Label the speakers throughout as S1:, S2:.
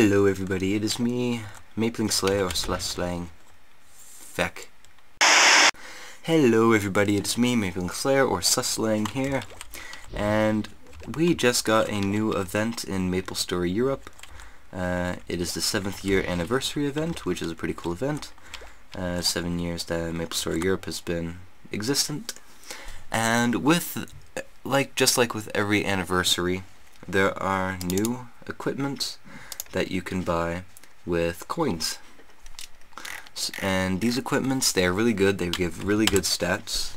S1: Hello everybody, it is me, Maplestory or Slang. Feck. Hello everybody, it is me, Maplestory or Slang here, and we just got a new event in Maplestory Europe. It is the 7th year anniversary event, which is a pretty cool event. 7 years that Maplestory Europe has been existent, and just like with every anniversary, there are new equipment that you can buy with coins. And these equipments, they are really good. They give really good stats.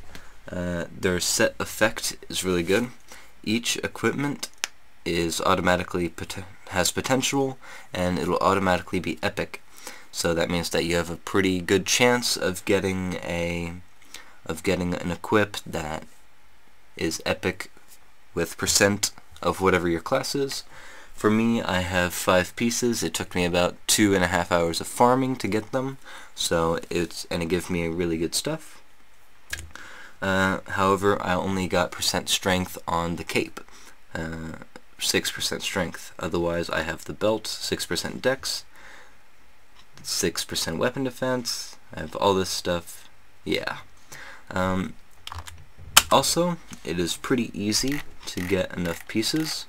S1: Their set effect is really good. Each equipment is automatically has potential, and it'll automatically be epic. So that means that you have a pretty good chance of getting an equip that is epic with percent of whatever your class is. For me, I have 5 pieces. It took me about 2.5 hours of farming to get them, so it gives me really good stuff. However, I only got percent strength on the cape, 6% strength. Otherwise, I have the belt, 6% dex, 6% weapon defense. I have all this stuff. Yeah. Also, it is pretty easy to get enough pieces,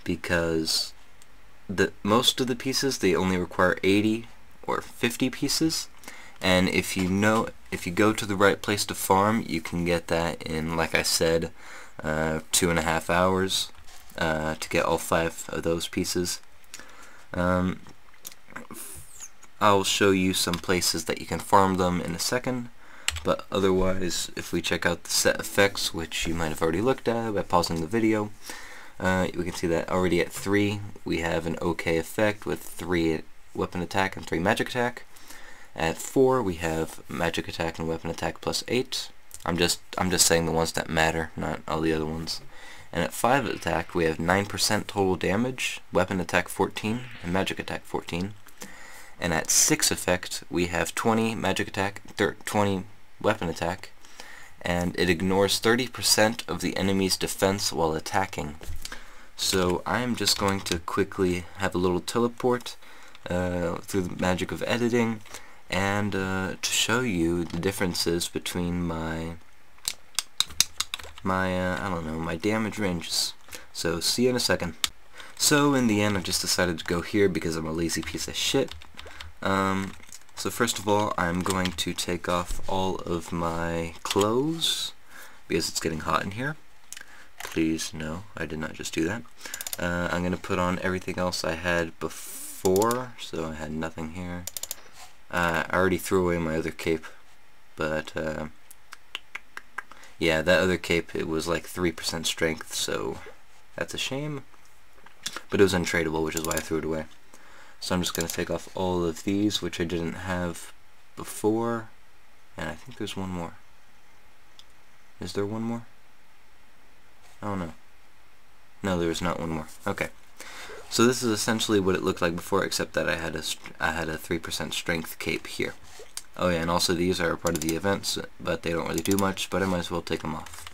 S1: because most of the pieces, they only require 80 or 50 pieces, and if you go to the right place to farm, you can get that in, like I said, 2.5 hours to get all 5 of those pieces. I'll show you some places that you can farm them in a second, but otherwise, if we check out the set effects, which you might have already looked at by pausing the video, we can see that already at 3 we have an okay effect with 3 weapon attack and 3 magic attack. At 4 we have magic attack and weapon attack plus 8. I'm just saying the ones that matter, not all the other ones. And at 5 attack we have 9% total damage, weapon attack 14, and magic attack 14. And at 6 effect we have 20 magic attack, 20 weapon attack, and it ignores 30% of the enemy's defense while attacking. So I'm just going to quickly have a little teleport through the magic of editing, and to show you the differences between my damage ranges. So see you in a second. So in the end, I just decided to go here because I'm a lazy piece of shit. So first of all, I'm going to take off all of my clothes because it's getting hot in here. Please, no, I did not just do that. I'm going to put on everything else I had before, so I had nothing here. I already threw away my other cape, but yeah, that other cape, it was like 3% strength, so that's a shame. But it was untradeable, which is why I threw it away. So I'm just going to take off all of these, which I didn't have before, and I think there's one more. Is there one more? Oh no. No, there is not one more. Okay. So this is essentially what it looked like before, except that I had a 3% strength cape here. Oh yeah, and also these are a part of the events, but they don't really do much, but I might as well take them off.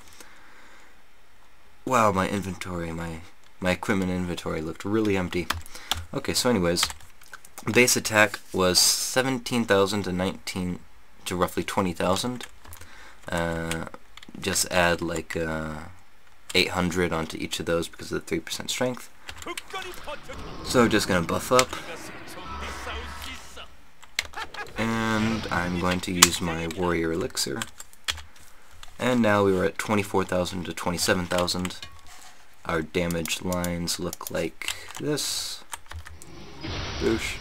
S1: Wow, my inventory, my equipment inventory looked really empty. Okay, so anyways, base attack was 17,000 to roughly 20,000. Just add like 800 onto each of those because of the 3% strength. So just gonna buff up, and I'm going to use my warrior elixir. And now we were at 24,000 to 27,000. Our damage lines look like this. Boosh.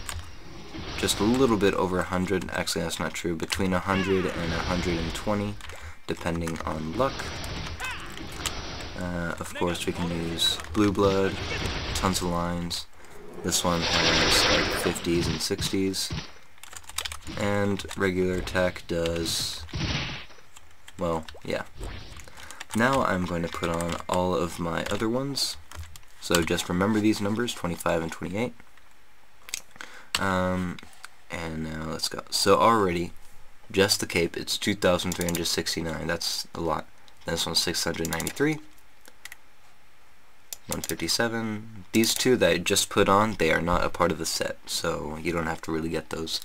S1: Just a little bit over 100. Actually, that's not true. Between 100 and 120, depending on luck. Of course, we can use blue blood, tons of lines. This one has like 50s and 60s. And regular attack does, well, yeah. Now I'm going to put on all of my other ones. So just remember these numbers, 25 and 28. And now let's go. So already, just the cape, it's 2,369. That's a lot. This one's 693. 157. These two that I just put on, they are not a part of the set, so you don't have to really get those.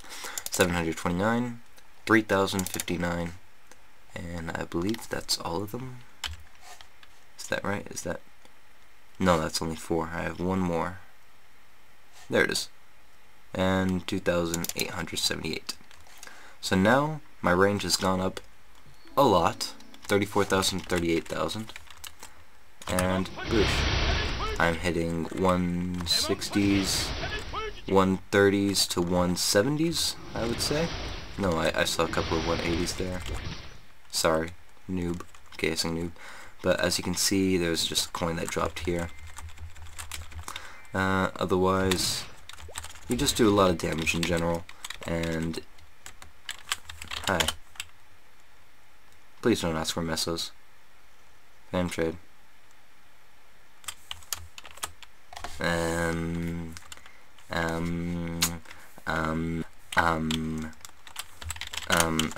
S1: 729, 3059, and I believe that's all of them. Is that right? Is that... No, that's only 4. I have one more. There it is. And 2,878. So now my range has gone up a lot. 34,000, 38,000. And boosh. I'm hitting 160s, 130s to 170s, I would say. No, I saw a couple of 180s there. Sorry, noob. Guessing noob. But as you can see, there's just a coin that dropped here. Otherwise, you just do a lot of damage in general, and... Hi. Please don't ask for mesos. Fam trade.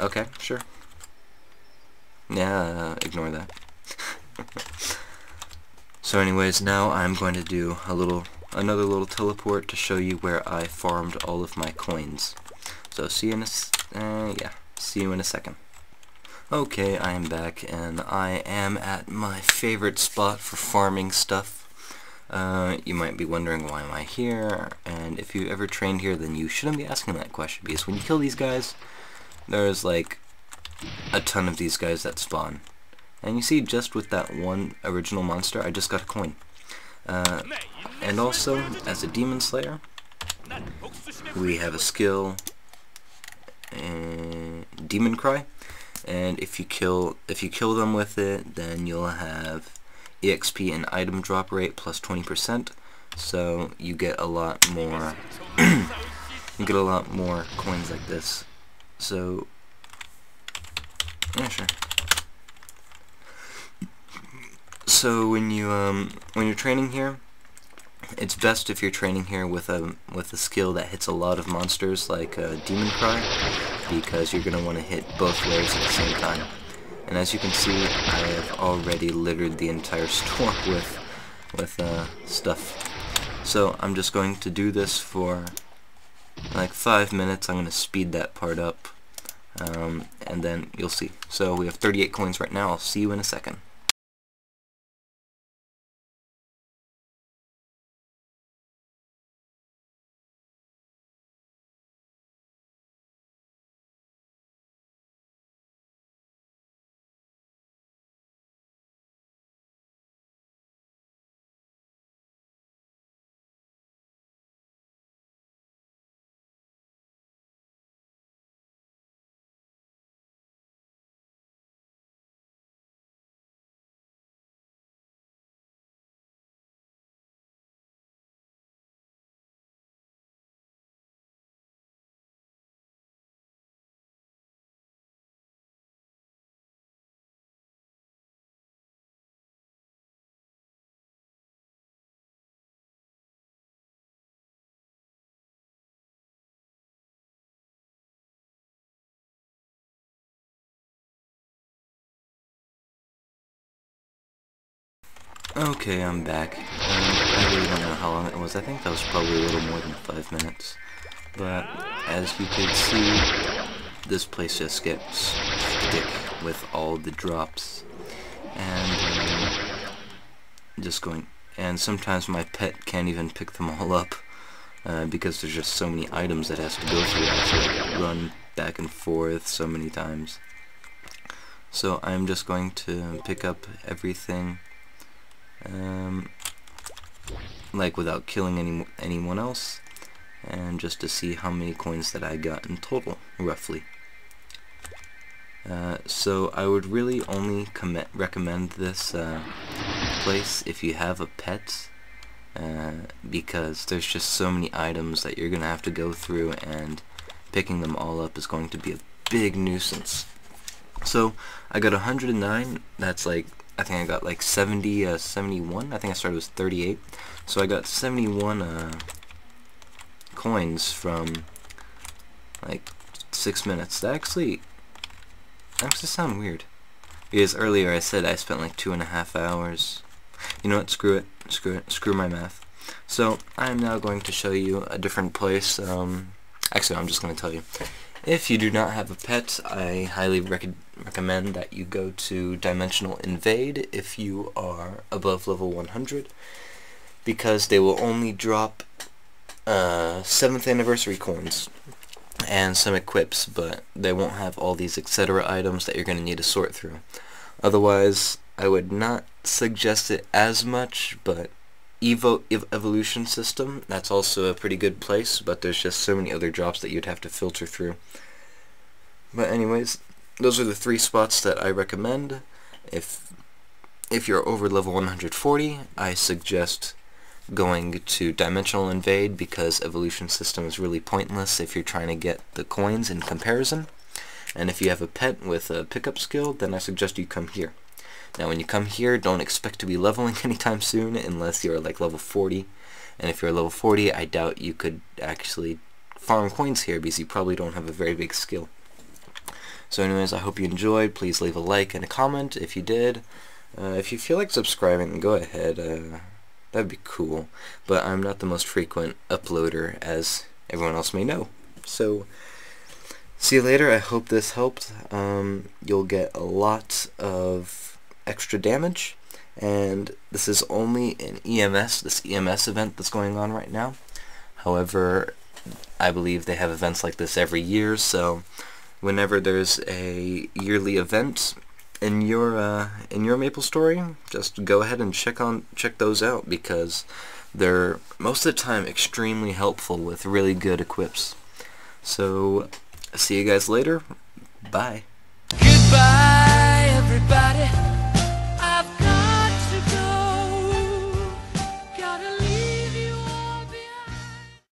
S1: Okay, sure. Yeah, ignore that. So anyways, now I'm going to do another little teleport to show you where I farmed all of my coins. So see you in see you in a second. Okay, I am back, and I am at my favorite spot for farming stuff. You might be wondering, why am I here? And if you ever trained here, then you shouldn't be asking that question, because when you kill these guys, there's like a ton of these guys that spawn. And you see, just with that one original monster, I just got a coin. And also, as a demon slayer, we have a skill, Demon Cry, and if you kill them with it, then you'll have EXP and item drop rate plus 20%. So you get a lot more. You get a lot more coins like this. So yeah, sure. So when you're training here, it's best if you're training here with a skill that hits a lot of monsters, like Demon Cry, because you're gonna want to hit both layers at the same time. And as you can see, I have already littered the entire store with stuff. So I'm just going to do this for like 5 minutes. I'm gonna speed that part up, and then you'll see. So we have 38 coins right now. I'll see you in a second. Okay, I'm back. I really don't know how long it was. I think that was probably a little more than 5 minutes. But as you can see, this place just gets thick with all the drops. And and sometimes my pet can't even pick them all up because there's just so many items that has to go through. I have to like, run back and forth so many times. So I'm just going to pick up everything. Like without killing anyone else, and just to see how many coins that I got in total, roughly. So I would really only recommend this place if you have a pet, because there's just so many items that you're gonna have to go through, and picking them all up is going to be a big nuisance. So I got 109. That's like, I think I got like 71. I think I started with 38. So I got 71 coins from like 6 minutes. That actually sound weird, because earlier I said I spent like 2.5 hours. You know what? Screw it. Screw my math. So I'm now going to show you a different place. Actually, I'm just going to tell you. If you do not have a pet, I highly recommend that you go to Dimensional Invade if you are above level 100, because they will only drop 7th anniversary coins and some equips, but they won't have all these etc. items that you're going to need to sort through. Otherwise, I would not suggest it as much, but Evolution System, that's also a pretty good place, but there's just so many other drops that you'd have to filter through. But anyways, those are the 3 spots that I recommend. If you're over level 140, I suggest going to Dimensional Invade, because Evolution System is really pointless if you're trying to get the coins in comparison. And if you have a pet with a pickup skill, then I suggest you come here. Now when you come here, don't expect to be leveling anytime soon unless you're like level 40. And if you're level 40, I doubt you could actually farm coins here, because you probably don't have a very big skill. So anyways, I hope you enjoyed. Please leave a like and a comment if you did. If you feel like subscribing, go ahead. That'd be cool. But I'm not the most frequent uploader, as everyone else may know. So see you later. I hope this helped. You'll get a lot of extra damage, and this is only an this EMS event that's going on right now. However, I believe they have events like this every year, so whenever there's a yearly event in your Maplestory, just go ahead and check those out, because they're most of the time extremely helpful with really good equips. So see you guys later. Bye.